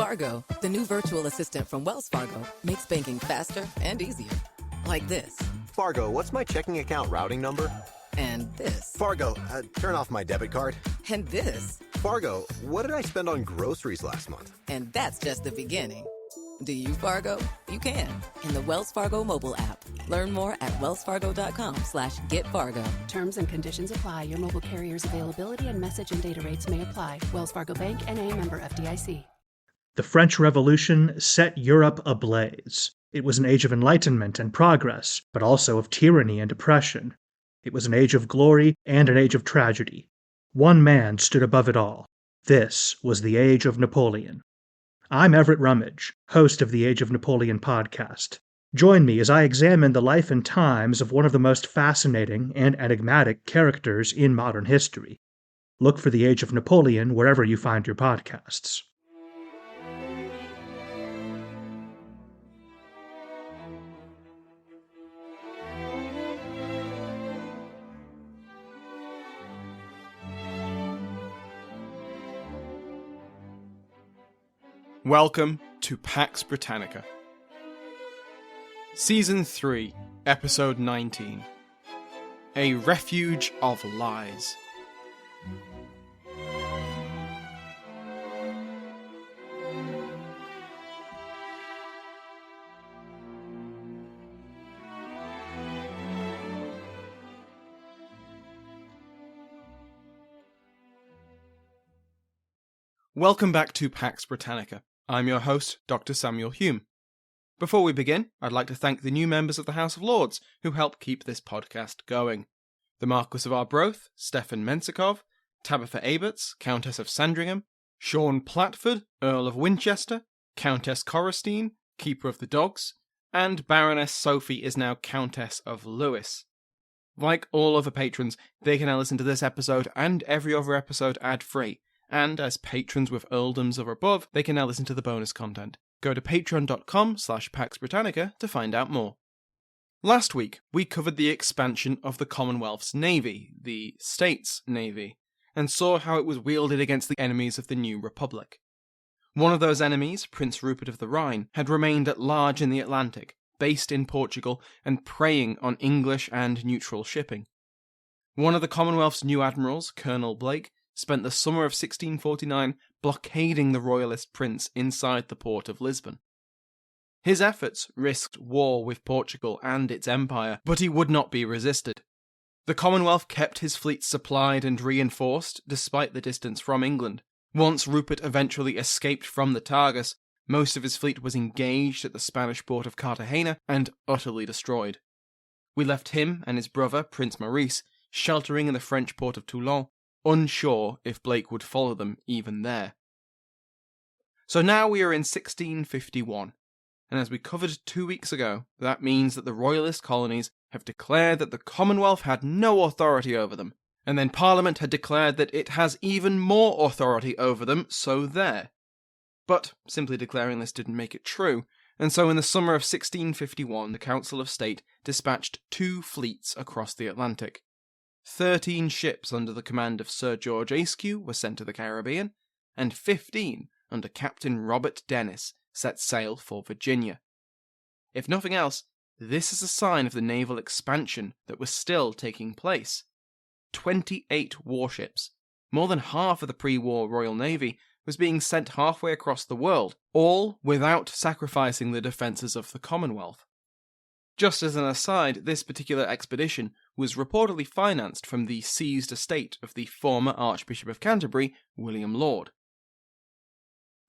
Fargo, the new virtual assistant from Wells Fargo, makes banking faster and easier. Like this. Fargo, what's my checking account routing number? And this. Fargo, turn off my debit card. And this. Fargo, what did I spend on groceries last month? And that's just the beginning. Do you, Fargo? You can. In the Wells Fargo mobile app. Learn more at wellsfargo.com/getfargo. Terms and conditions apply. Your mobile carrier's availability and message and data rates may apply. Wells Fargo Bank, N.A., member FDIC. The French Revolution set Europe ablaze. It was an age of enlightenment and progress, but also of tyranny and oppression. It was an age of glory and an age of tragedy. One man stood above it all. This was the Age of Napoleon. I'm Everett Rummage, host of the Age of Napoleon podcast. Join me as I examine the life and times of one of the most fascinating and enigmatic characters in modern history. Look for the Age of Napoleon wherever you find your podcasts. Welcome to Pax Britannica. Season 3, Episode 19. A Refuge of Lies. Welcome back to Pax Britannica. I'm your host, Dr. Samuel Hume. Before we begin, I'd like to thank the new members of the House of Lords who help keep this podcast going. The Marquess of Arbroath, Stefan Mensikov, Tabitha Aberts, Countess of Sandringham, Sean Platford, Earl of Winchester, Countess Correstine, Keeper of the Dogs, and Baroness Sophie is now Countess of Lewis. Like all other patrons, they can now listen to this episode and every other episode ad-free. And as patrons with earldoms or above, they can now listen to the bonus content. Go to patreon.com/Pax Britannica to find out more. Last week, we covered the expansion of the Commonwealth's navy, the States Navy, and saw how it was wielded against the enemies of the new Republic. One of those enemies, Prince Rupert of the Rhine, had remained at large in the Atlantic, based in Portugal, and preying on English and neutral shipping. One of the Commonwealth's new admirals, Colonel Blake, spent the summer of 1649 blockading the royalist prince inside the port of Lisbon. His efforts risked war with Portugal and its empire, but he would not be resisted. The Commonwealth kept his fleet supplied and reinforced despite the distance from England. Once Rupert eventually escaped from the Tagus, most of his fleet was engaged at the Spanish port of Cartagena and utterly destroyed. We left him and his brother, Prince Maurice, sheltering in the French port of Toulon, unsure if Blake would follow them even there. So now we are in 1651, and as we covered 2 weeks ago, that means that the royalist colonies have declared that the Commonwealth had no authority over them, and then Parliament had declared that it has even more authority over them, so there. But simply declaring this didn't make it true, and so in the summer of 1651 the Council of State dispatched 2 fleets across the Atlantic. 13 ships under the command of Sir George Ayscue were sent to the Caribbean, and 15 under Captain Robert Dennis set sail for Virginia. If nothing else, this is a sign of the naval expansion that was still taking place. 28 warships, more than half of the pre-war Royal Navy, was being sent halfway across the world, all without sacrificing the defences of the Commonwealth. Just as an aside, this particular expedition was reportedly financed from the seized estate of the former Archbishop of Canterbury, William Laud.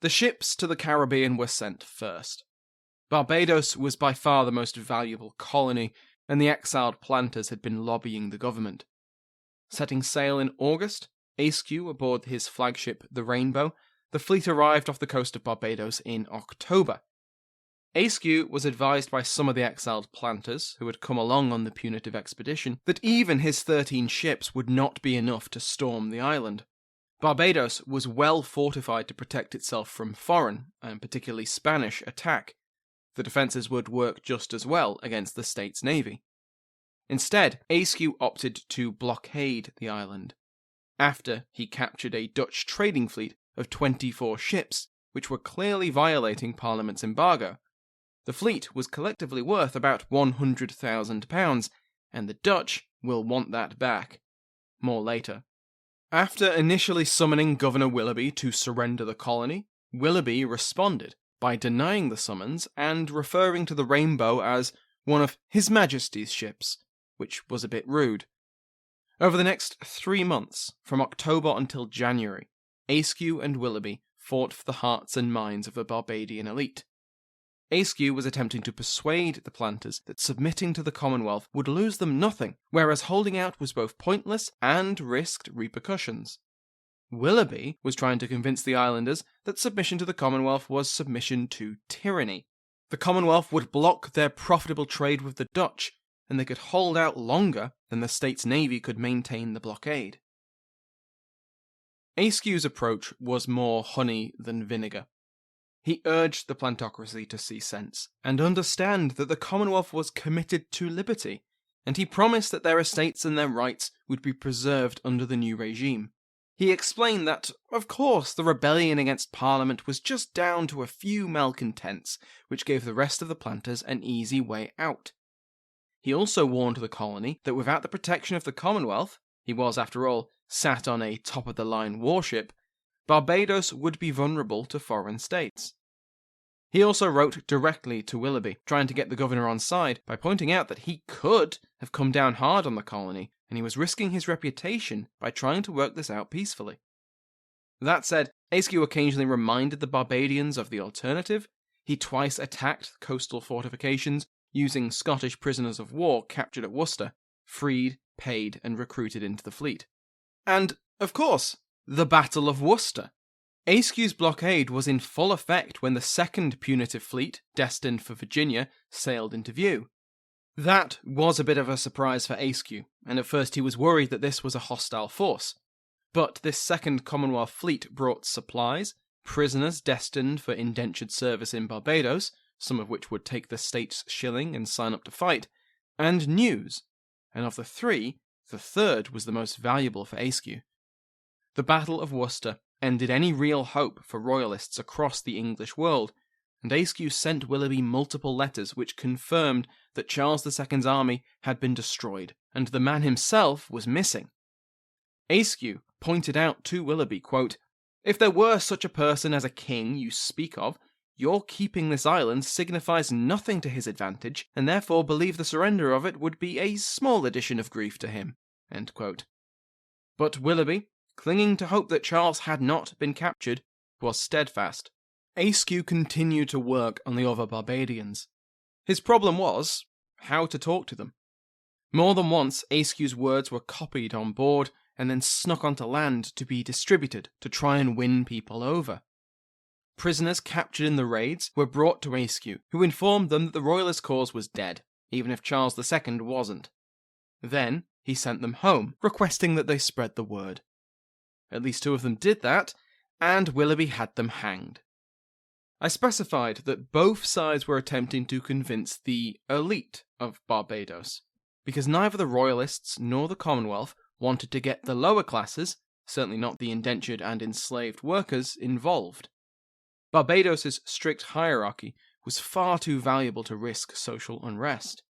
The ships to the Caribbean were sent first. Barbados was by far the most valuable colony, and the exiled planters had been lobbying the government. Setting sail in August, Ayscue aboard his flagship, the Rainbow, the fleet arrived off the coast of Barbados in October. Ayscue was advised by some of the exiled planters, who had come along on the punitive expedition, that even his 13 ships would not be enough to storm the island. Barbados was well fortified to protect itself from foreign, and particularly Spanish, attack. The defences would work just as well against the state's navy. Instead, Ayscue opted to blockade the island. After he captured a Dutch trading fleet of 24 ships, which were clearly violating Parliament's embargo. The fleet was collectively worth about £100,000, and the Dutch will want that back. More later. After initially summoning Governor Willoughby to surrender the colony, Willoughby responded by denying the summons and referring to the Rainbow as one of His Majesty's ships, which was a bit rude. Over the next 3 months, from October until January, Ayscue and Willoughby fought for the hearts and minds of the Barbadian elite. Ayscue was attempting to persuade the planters that submitting to the Commonwealth would lose them nothing, whereas holding out was both pointless and risked repercussions. Willoughby was trying to convince the islanders that submission to the Commonwealth was submission to tyranny. The Commonwealth would block their profitable trade with the Dutch, and they could hold out longer than the state's navy could maintain the blockade. Ayscue's approach was more honey than vinegar. He urged the plantocracy to see sense, and understand that the Commonwealth was committed to liberty, and he promised that their estates and their rights would be preserved under the new regime. He explained that, of course, the rebellion against Parliament was just down to a few malcontents, which gave the rest of the planters an easy way out. He also warned the colony that without the protection of the Commonwealth, he was, after all, sat on a top-of-the-line warship, Barbados would be vulnerable to foreign states. He also wrote directly to Willoughby, trying to get the governor on side by pointing out that he could have come down hard on the colony, and he was risking his reputation by trying to work this out peacefully. That said, Ayscue occasionally reminded the Barbadians of the alternative. He twice attacked coastal fortifications, using Scottish prisoners of war captured at Worcester, freed, paid, and recruited into the fleet. And, of course, the Battle of Worcester. Ayscue's blockade was in full effect when the second punitive fleet, destined for Virginia, sailed into view. That was a bit of a surprise for Ayscue, and at first he was worried that this was a hostile force. But this second Commonwealth fleet brought supplies, prisoners destined for indentured service in Barbados, some of which would take the state's shilling and sign up to fight, and news, and of the three, the third was the most valuable for Ayscue. The Battle of Worcester ended any real hope for royalists across the English world, and Ayscue sent Willoughby multiple letters which confirmed that Charles II's army had been destroyed, and the man himself was missing. Ayscue pointed out to Willoughby, quote, "If there were such a person as a king you speak of, your keeping this island signifies nothing to his advantage, and therefore believe the surrender of it would be a small addition of grief to him." End quote. But Willoughby, clinging to hope that Charles had not been captured, was steadfast. Ayscue continued to work on the other Barbadians. His problem was how to talk to them. More than once, Ayscue's words were copied on board and then snuck onto land to be distributed to try and win people over. Prisoners captured in the raids were brought to Ayscue, who informed them that the royalist cause was dead, even if Charles II wasn't. Then he sent them home, requesting that they spread the word. At least 2 of them did that, and Willoughby had them hanged. I specified that both sides were attempting to convince the elite of Barbados, because neither the royalists nor the Commonwealth wanted to get the lower classes, certainly not the indentured and enslaved workers, involved. Barbados's strict hierarchy was far too valuable to risk social unrest.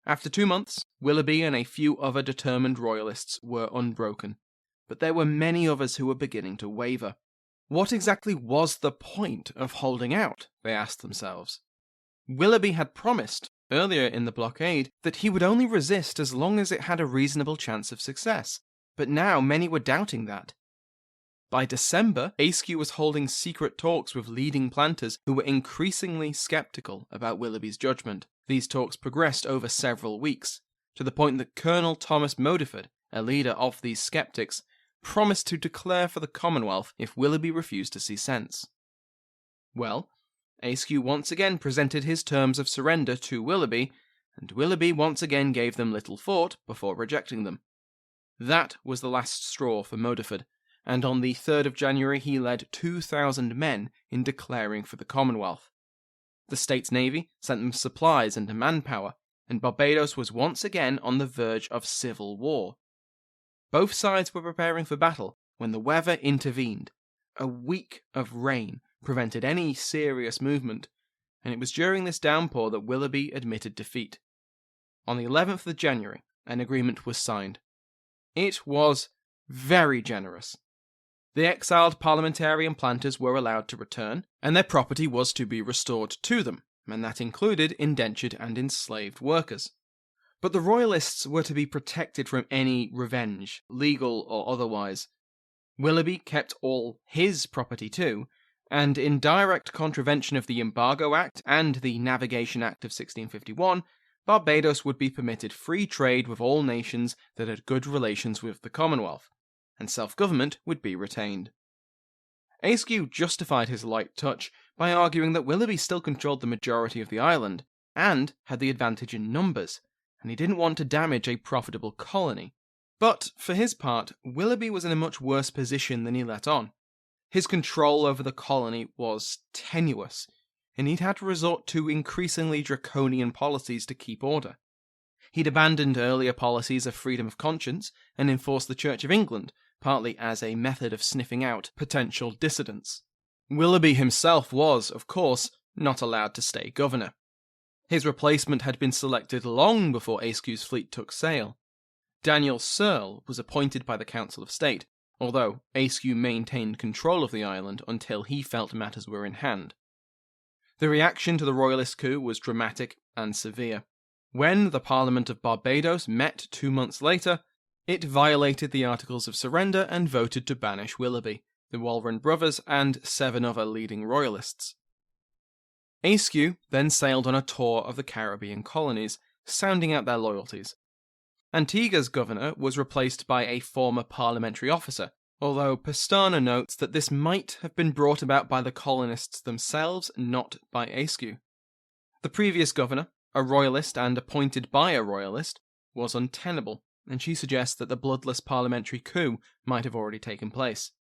After 2 months, Willoughby and a few other determined royalists were unbroken, but there were many others who were beginning to waver. What exactly was the point of holding out, they asked themselves. Willoughby had promised, earlier in the blockade, that he would only resist as long as it had a reasonable chance of success, but now many were doubting that. By December, Ayscue was holding secret talks with leading planters who were increasingly sceptical about Willoughby's judgment. These talks progressed over several weeks, to the point that Colonel Thomas Modiford, a leader of these skeptics, promised to declare for the Commonwealth if Willoughby refused to see sense. Well, Ayscue once again presented his terms of surrender to Willoughby, and Willoughby once again gave them little thought before rejecting them. That was the last straw for Modiford, and on the 3rd of January he led 2,000 men in declaring for the Commonwealth. The state's navy sent them supplies and manpower, and Barbados was once again on the verge of civil war. Both sides were preparing for battle when the weather intervened. a week of rain prevented any serious movement, and it was during this downpour that Willoughby admitted defeat. On the 11th of January, an agreement was signed. It was very generous. The exiled parliamentarian planters were allowed to return, and their property was to be restored to them, and that included indentured and enslaved workers. But the royalists were to be protected from any revenge, legal or otherwise. Willoughby kept all his property too, and in direct contravention of the Embargo Act and the Navigation Act of 1651, Barbados would be permitted free trade with all nations that had good relations with the Commonwealth, and self-government would be retained. Askew justified his light touch by arguing that Willoughby still controlled the majority of the island, and had the advantage in numbers, and he didn't want to damage a profitable colony. But, for his part, Willoughby was in a much worse position than he let on. His control over the colony was tenuous, and he'd had to resort to increasingly draconian policies to keep order. He'd abandoned earlier policies of freedom of conscience and enforced the Church of England, partly as a method of sniffing out potential dissidents. Willoughby himself was, of course, not allowed to stay governor. His replacement had been selected long before Askew's fleet took sail. Daniel Searle was appointed by the Council of State, although Askew maintained control of the island until he felt matters were in hand. The reaction to the royalist coup was dramatic and severe. When the Parliament of Barbados met 2 months later, it violated the Articles of Surrender and voted to banish Willoughby, the Walron brothers, and 7 other leading royalists. Askew then sailed on a tour of the Caribbean colonies, sounding out their loyalties. Antigua's governor was replaced by a former parliamentary officer, although Pestana notes that this might have been brought about by the colonists themselves, not by Askew. The previous governor, a royalist and appointed by a royalist, was untenable, and she suggests that the bloodless parliamentary coup might have already taken place.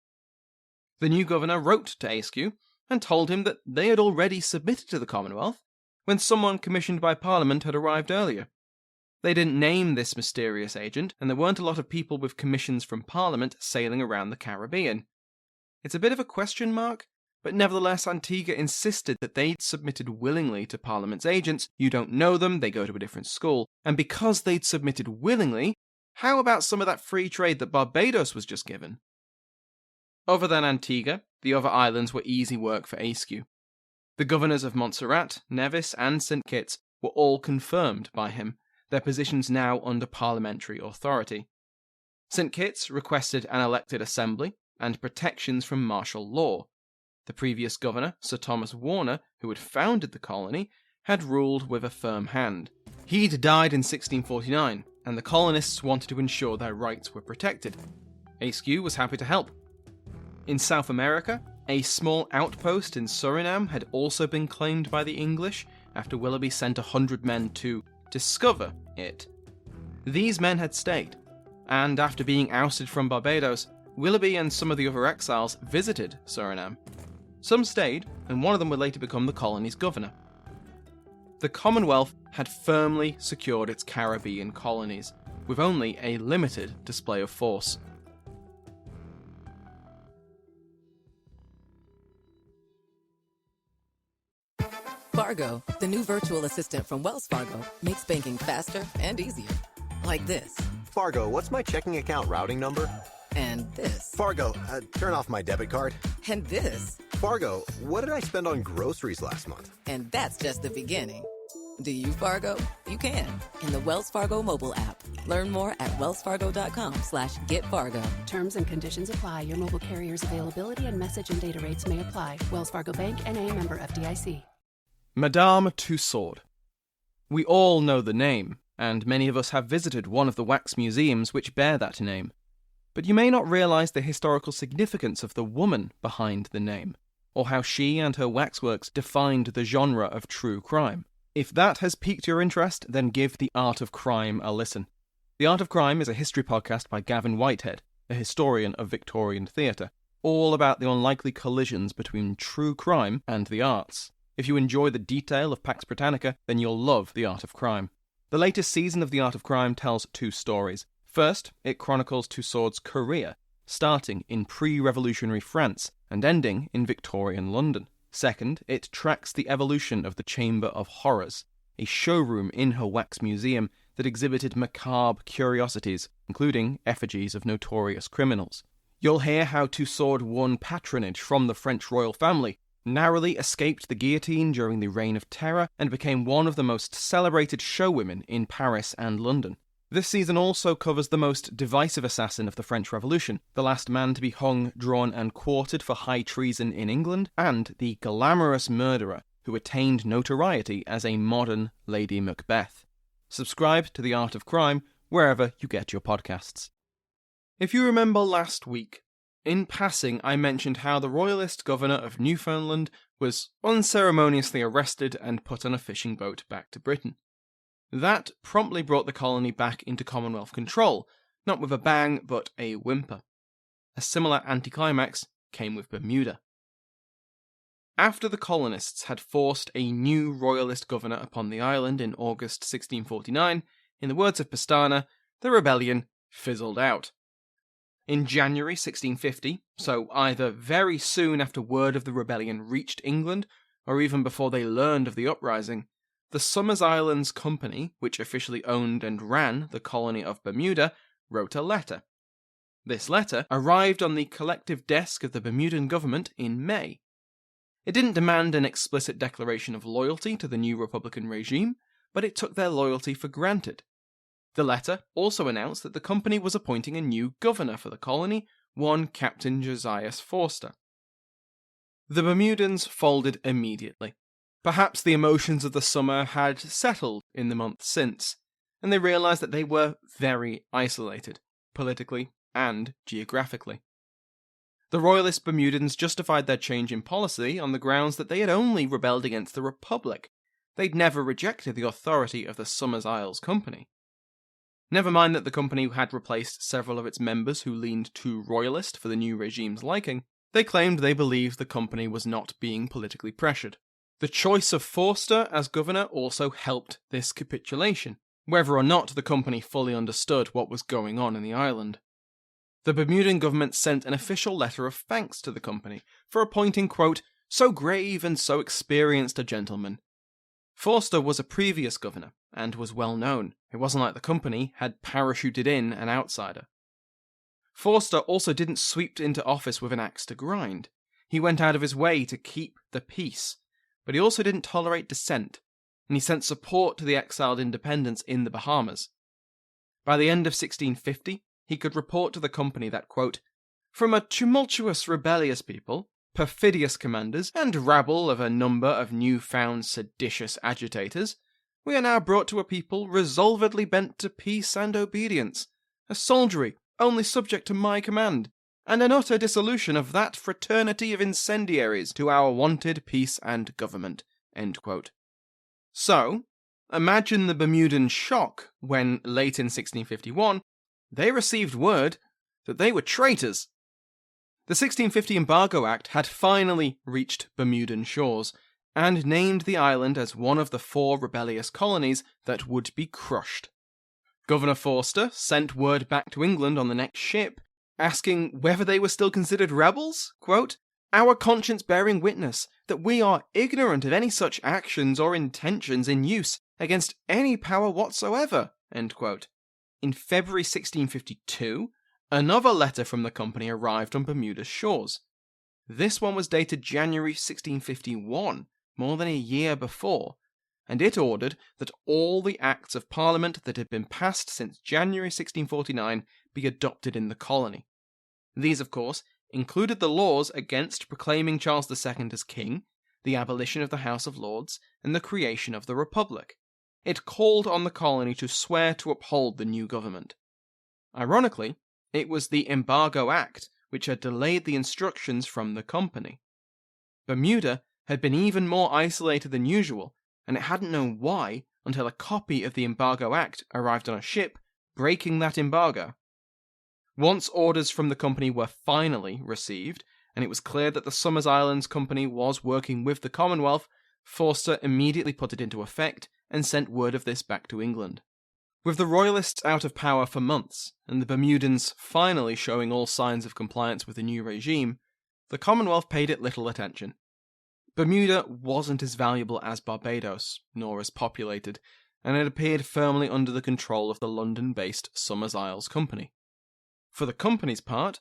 The new governor wrote to Askew and told him that they had already submitted to the Commonwealth when someone commissioned by Parliament had arrived earlier. They didn't name this mysterious agent, and there weren't a lot of people with commissions from Parliament sailing around the Caribbean. It's a bit of a question mark, but nevertheless Antigua insisted that they'd submitted willingly to Parliament's agents. You don't know them, they go to a different school, and because they'd submitted willingly, how about some of that free trade that Barbados was just given? Other than Antigua, the other islands were easy work for Askew. The governors of Montserrat, Nevis, and St. Kitts were all confirmed by him, their positions now under parliamentary authority. St. Kitts requested an elected assembly and protections from martial law. The previous governor, Sir Thomas Warner, who had founded the colony, had ruled with a firm hand. He'd died in 1649, and the colonists wanted to ensure their rights were protected. Askew was happy to help. In South America, a small outpost in Suriname had also been claimed by the English after Willoughby sent 100 men to discover it. These men had stayed, and after being ousted from Barbados, Willoughby and some of the other exiles visited Suriname. Some stayed, and one of them would later become the colony's governor. The Commonwealth had firmly secured its Caribbean colonies, with only a limited display of force. Fargo, the new virtual assistant from Wells Fargo, makes banking faster and easier. Like this. Fargo, what's my checking account routing number? And this. Fargo, turn off my debit card. And this. Fargo, what did I spend on groceries last month? And that's just the beginning. Do you, Fargo? You can in the Wells Fargo mobile app. Learn more at wellsfargo.com/getfargo. Terms and conditions apply. Your mobile carrier's availability and message and data rates may apply. Wells Fargo Bank, N.A., member FDIC. Madame Tussaud. We all know the name, and many of us have visited one of the wax museums which bear that name. But you may not realise the historical significance of the woman behind the name, or how she and her waxworks defined the genre of true crime. If that has piqued your interest, then give The Art of Crime a listen. The Art of Crime is a history podcast by Gavin Whitehead, a historian of Victorian theatre, all about the unlikely collisions between true crime and the arts. If you enjoy the detail of Pax Britannica, then you'll love The Art of Crime. The latest season of The Art of Crime tells 2 stories. First, it chronicles Tussaud's career, starting in pre-revolutionary France and ending in Victorian London. Second, it tracks the evolution of the Chamber of Horrors, a showroom in her wax museum that exhibited macabre curiosities, including effigies of notorious criminals. You'll hear how Tussaud won patronage from the French royal family, narrowly escaped the guillotine during the Reign of Terror, and became one of the most celebrated showwomen in Paris and London. This season also covers the most divisive assassin of the French Revolution, the last man to be hung, drawn and quartered for high treason in England, and the glamorous murderer who attained notoriety as a modern Lady Macbeth. Subscribe to The Art of Crime wherever you get your podcasts. If you remember last week, in passing I mentioned how the royalist governor of Newfoundland was unceremoniously arrested and put on a fishing boat back to Britain. That promptly brought the colony back into Commonwealth control, not with a bang, but a whimper. A similar anticlimax came with Bermuda. After the colonists had forced a new royalist governor upon the island in August 1649, in the words of Pestana, the rebellion fizzled out. In January 1650, so either very soon after word of the rebellion reached England, or even before they learned of the uprising, the Somers Islands Company, which officially owned and ran the colony of Bermuda, wrote a letter. This letter arrived on the collective desk of the Bermudan government in May. It didn't demand an explicit declaration of loyalty to the new Republican regime, but it took their loyalty for granted. The letter also announced that the company was appointing a new governor for the colony, one Captain Josias Forster. The Bermudans folded immediately. Perhaps the emotions of the summer had settled in the months since, and they realised that they were very isolated, politically and geographically. The royalist Bermudans justified their change in policy on the grounds that they had only rebelled against the Republic. They'd never rejected the authority of the Somers Isles Company. Never mind that the company had replaced several of its members who leaned too royalist for the new regime's liking, they claimed they believed the company was not being politically pressured. The choice of Forster as governor also helped this capitulation, whether or not the company fully understood what was going on in the island. The Bermudan government sent an official letter of thanks to the company for appointing, quote, so grave and so experienced a gentleman. Forster was a previous governor, and was well known. It wasn't like the company had parachuted in an outsider. Forster also didn't sweep into office with an axe to grind. He went out of his way to keep the peace, but he also didn't tolerate dissent, and he sent support to the exiled independents in the Bahamas. By the end of 1650, he could report to the company that, quote, from a tumultuous, rebellious people, perfidious commanders, and rabble of a number of new-found seditious agitators, we are now brought to a people resolvedly bent to peace and obedience, a soldiery only subject to my command, and an utter dissolution of that fraternity of incendiaries to our wonted peace and government. End quote. So, imagine the Bermudan shock when, late in 1651, they received word that they were traitors. The 1650 Embargo Act had finally reached Bermudan shores, and named the island as one of the 4 rebellious colonies that would be crushed. Governor Forster sent word back to England on the next ship, asking whether they were still considered rebels, quote, our conscience bearing witness that we are ignorant of any such actions or intentions in use against any power whatsoever, end quote. In February 1652, another letter from the company arrived on Bermuda's shores. This one was dated January 1651, more than a year before, and it ordered that all the Acts of Parliament that had been passed since January 1649 be adopted in the colony. These, of course, included the laws against proclaiming Charles II as king, the abolition of the House of Lords, and the creation of the Republic. It called on the colony to swear to uphold the new government. Ironically, it was the Embargo Act which had delayed the instructions from the company. Bermuda had been even more isolated than usual, and it hadn't known why until a copy of the Embargo Act arrived on a ship, breaking that embargo. Once orders from the company were finally received, and it was clear that the Somers Islands Company was working with the Commonwealth, Forster immediately put it into effect and sent word of this back to England. With the Royalists out of power for months, and the Bermudans finally showing all signs of compliance with the new regime, the Commonwealth paid it little attention. Bermuda wasn't as valuable as Barbados, nor as populated, and it appeared firmly under the control of the London-based Somers Isles Company. For the company's part,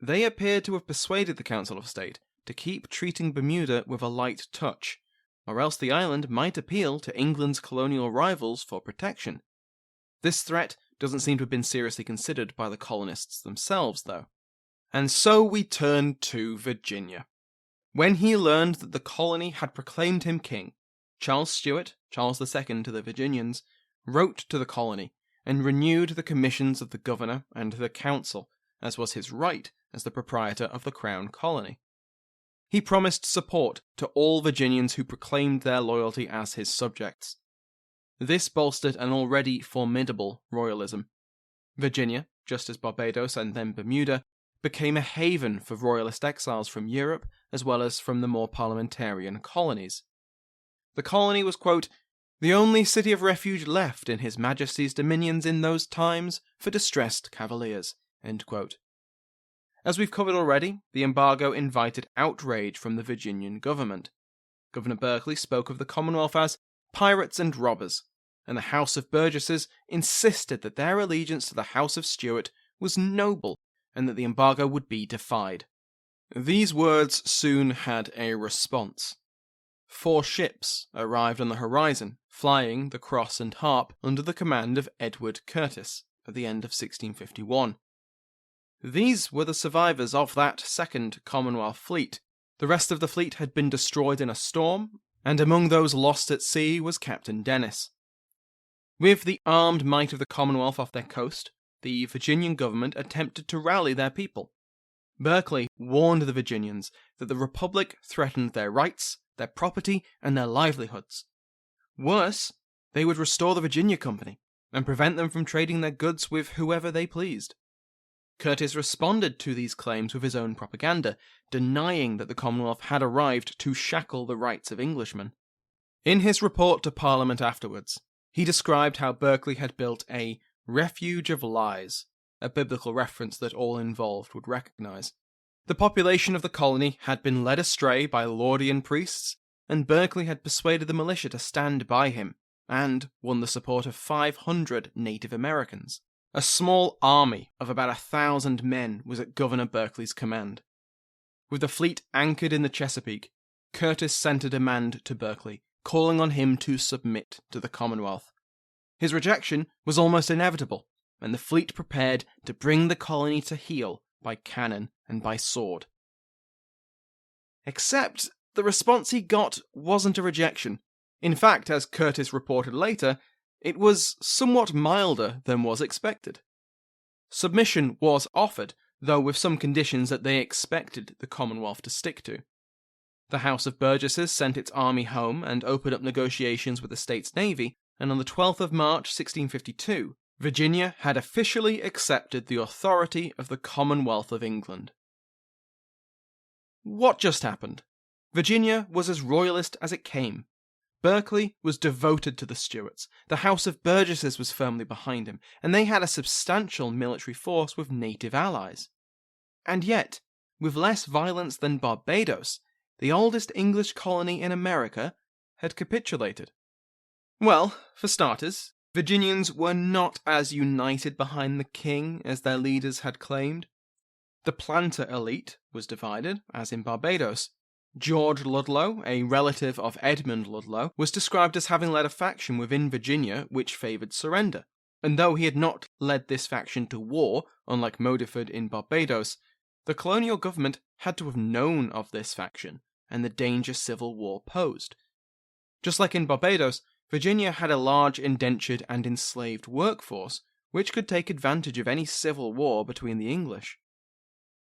they appeared to have persuaded the Council of State to keep treating Bermuda with a light touch, or else the island might appeal to England's colonial rivals for protection. This threat doesn't seem to have been seriously considered by the colonists themselves, though. And so we turn to Virginia. When he learned that the colony had proclaimed him king, Charles Stuart, Charles II to the Virginians, wrote to the colony and renewed the commissions of the governor and the council, as was his right as the proprietor of the crown colony. He promised support to all Virginians who proclaimed their loyalty as his subjects. This bolstered an already formidable royalism. Virginia, just as Barbados and then Bermuda, became a haven for royalist exiles from Europe as well as from the more parliamentarian colonies. The colony was, quote, the only city of refuge left in His Majesty's dominions in those times for distressed Cavaliers, end quote. As we've covered already, the embargo invited outrage from the Virginian government. Governor Berkeley spoke of the Commonwealth as pirates and robbers, and the House of Burgesses insisted that their allegiance to the House of Stuart was noble and that the embargo would be defied. These words soon had a response. 4 ships arrived on the horizon, flying the Cross and Harp under the command of Edward Curtis at the end of 1651. These were the survivors of that second Commonwealth fleet. The rest of the fleet had been destroyed in a storm, and among those lost at sea was Captain Dennis. With the armed might of the Commonwealth off their coast, the Virginian government attempted to rally their people. Berkeley warned the Virginians that the Republic threatened their rights, their property, and their livelihoods. Worse, they would restore the Virginia Company and prevent them from trading their goods with whoever they pleased. Curtis responded to these claims with his own propaganda, denying that the Commonwealth had arrived to shackle the rights of Englishmen. In his report to Parliament afterwards, he described how Berkeley had built a Refuge of Lies, a biblical reference that all involved would recognise. The population of the colony had been led astray by Laudian priests, and Berkeley had persuaded the militia to stand by him, and won the support of 500 Native Americans. A small army of about 1,000 men was at Governor Berkeley's command. With the fleet anchored in the Chesapeake, Curtis sent a demand to Berkeley, calling on him to submit to the Commonwealth. His rejection was almost inevitable, and the fleet prepared to bring the colony to heel by cannon and by sword. Except the response he got wasn't a rejection. In fact, as Curtis reported later, it was somewhat milder than was expected. Submission was offered, though with some conditions that they expected the Commonwealth to stick to. The House of Burgesses sent its army home and opened up negotiations with the state's navy, and on the 12th of March 1652, Virginia had officially accepted the authority of the Commonwealth of England. What just happened? Virginia was as royalist as it came. Berkeley was devoted to the Stuarts, the House of Burgesses was firmly behind him, and they had a substantial military force with native allies. And yet, with less violence than Barbados, the oldest English colony in America had capitulated. Well, for starters, Virginians were not as united behind the king as their leaders had claimed. The planter elite was divided, as in Barbados. George Ludlow, a relative of Edmund Ludlow, was described as having led a faction within Virginia which favoured surrender, and though he had not led this faction to war, unlike Modiford in Barbados, the colonial government had to have known of this faction and the danger civil war posed. Just like in Barbados, Virginia had a large indentured and enslaved workforce, which could take advantage of any civil war between the English.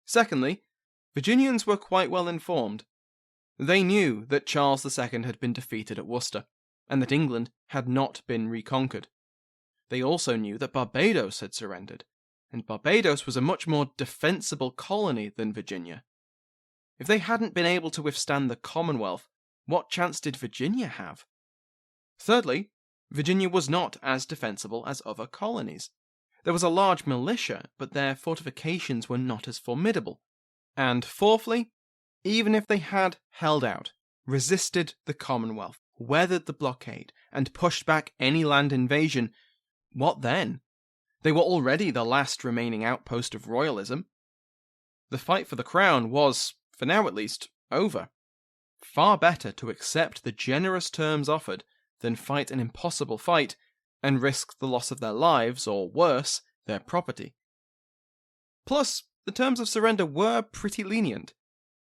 Secondly, Virginians were quite well informed. They knew that Charles II had been defeated at Worcester, and that England had not been reconquered. They also knew that Barbados had surrendered, and Barbados was a much more defensible colony than Virginia. If they hadn't been able to withstand the Commonwealth, what chance did Virginia have? Thirdly, Virginia was not as defensible as other colonies. There was a large militia, but their fortifications were not as formidable. And fourthly, Even if they had held out, resisted the Commonwealth, weathered the blockade, and pushed back any land invasion, what then? They were already the last remaining outpost of royalism. The fight for the crown was, for now at least, over. Far better to accept the generous terms offered than fight an impossible fight and risk the loss of their lives, or worse, their property. Plus, the terms of surrender were pretty lenient.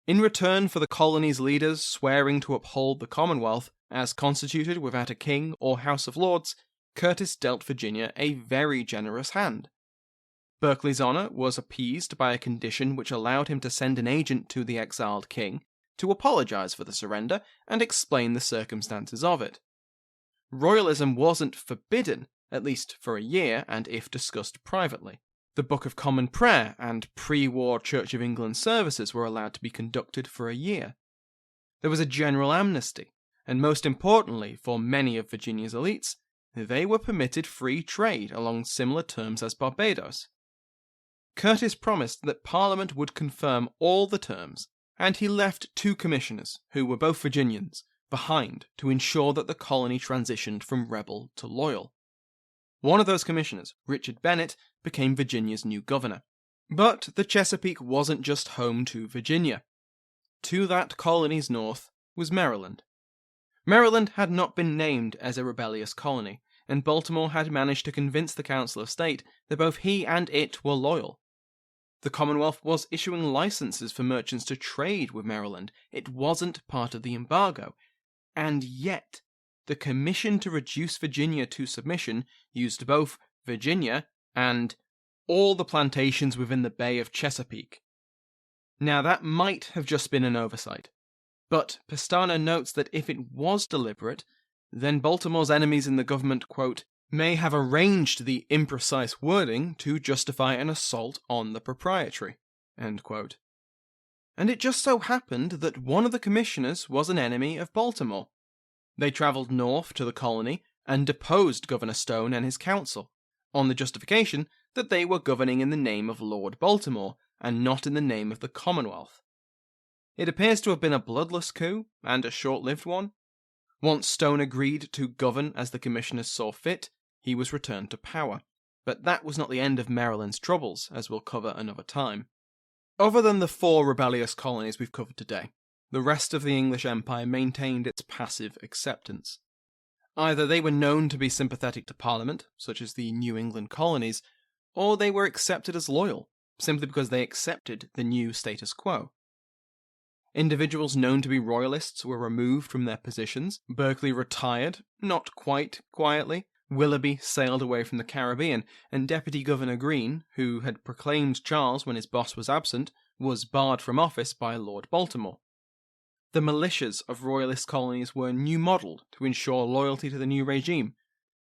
In return for the colonies' leaders swearing to uphold the Commonwealth as constituted without a king or House of Lords, Curtis dealt Virginia a very generous hand. Berkeley's honour was appeased by a condition which allowed him to send an agent to the exiled king to apologise for the surrender and explain the circumstances of it. Royalism wasn't forbidden, at least for a year, and if discussed privately. The Book of Common Prayer and pre-war Church of England services were allowed to be conducted for a year. There was a general amnesty, and most importantly for many of Virginia's elites, they were permitted free trade along similar terms as Barbados. Curtis promised that Parliament would confirm all the terms, and he left 2 commissioners, who were both Virginians, behind to ensure that the colony transitioned from rebel to loyal. One of those commissioners, Richard Bennett, became Virginia's new governor. But the Chesapeake wasn't just home to Virginia. To that colony's north was Maryland. Maryland had not been named as a rebellious colony, and Baltimore had managed to convince the Council of State that both he and it were loyal. The Commonwealth was issuing licenses for merchants to trade with Maryland. It wasn't part of the embargo. And yet, the Commission to Reduce Virginia to Submission used both Virginia and all the plantations within the Bay of Chesapeake. Now that might have just been an oversight, but Pestana notes that if it was deliberate, then Baltimore's enemies in the government, quote, may have arranged the imprecise wording to justify an assault on the proprietary, end quote. And it just so happened that one of the commissioners was an enemy of Baltimore. They travelled north to the colony and deposed Governor Stone and his council, on the justification that they were governing in the name of Lord Baltimore, and not in the name of the Commonwealth. It appears to have been a bloodless coup, and a short-lived one. Once Stone agreed to govern as the commissioners saw fit, he was returned to power. But that was not the end of Maryland's troubles, as we'll cover another time. Other than the 4 rebellious colonies we've covered today, the rest of the English Empire maintained its passive acceptance. Either they were known to be sympathetic to Parliament, such as the New England colonies, or they were accepted as loyal, simply because they accepted the new status quo. Individuals known to be royalists were removed from their positions. Berkeley retired, not quite quietly. Willoughby sailed away from the Caribbean, and Deputy Governor Greene, who had proclaimed Charles when his boss was absent, was barred from office by Lord Baltimore. The militias of royalist colonies were new-modelled to ensure loyalty to the new regime,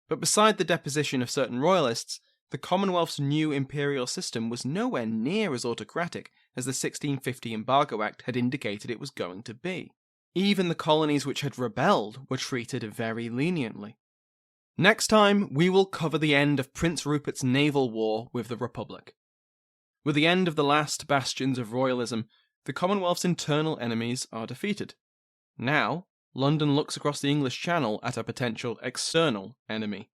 but beside the deposition of certain royalists, the Commonwealth's new imperial system was nowhere near as autocratic as the 1650 Embargo Act had indicated it was going to be. Even the colonies which had rebelled were treated very leniently. Next time, we will cover the end of Prince Rupert's naval war with the Republic. With the end of the last bastions of royalism, the Commonwealth's internal enemies are defeated. Now, London looks across the English Channel at a potential external enemy.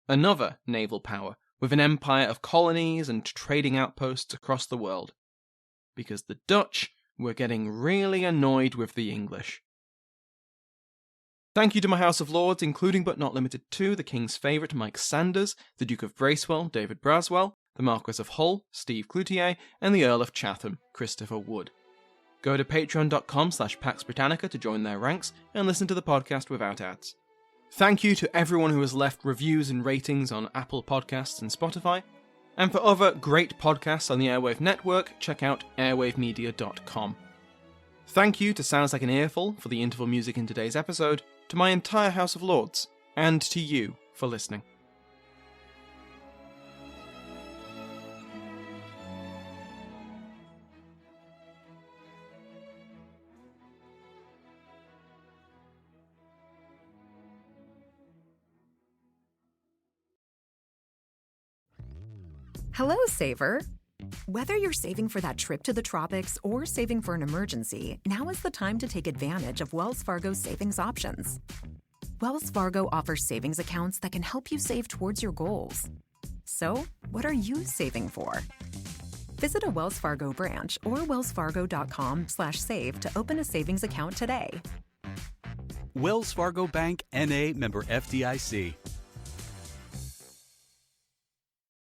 Another naval power, with an empire of colonies and trading outposts across the world. Because the Dutch were getting really annoyed with the English. Thank you to my House of Lords, including but not limited to the King's favourite Mike Sanders, the Duke of Bracewell, David Braswell, the Marquess of Hull, Steve Cloutier, and the Earl of Chatham, Christopher Wood. Go to patreon.com/Pax Britannica to join their ranks and listen to the podcast without ads. Thank you to everyone who has left reviews and ratings on Apple Podcasts and Spotify. And for other great podcasts on the Airwave Network, check out airwavemedia.com. Thank you to Sounds Like an Earful for the interval music in today's episode, to my entire House of Lords, and to you for listening. Hello, Saver. Whether you're saving for that trip to the tropics or saving for an emergency, now is the time to take advantage of Wells Fargo's savings options. Wells Fargo offers savings accounts that can help you save towards your goals. So, what are you saving for? Visit a Wells Fargo branch or wellsfargo.com/save to open a savings account today. Wells Fargo Bank, N.A., member FDIC.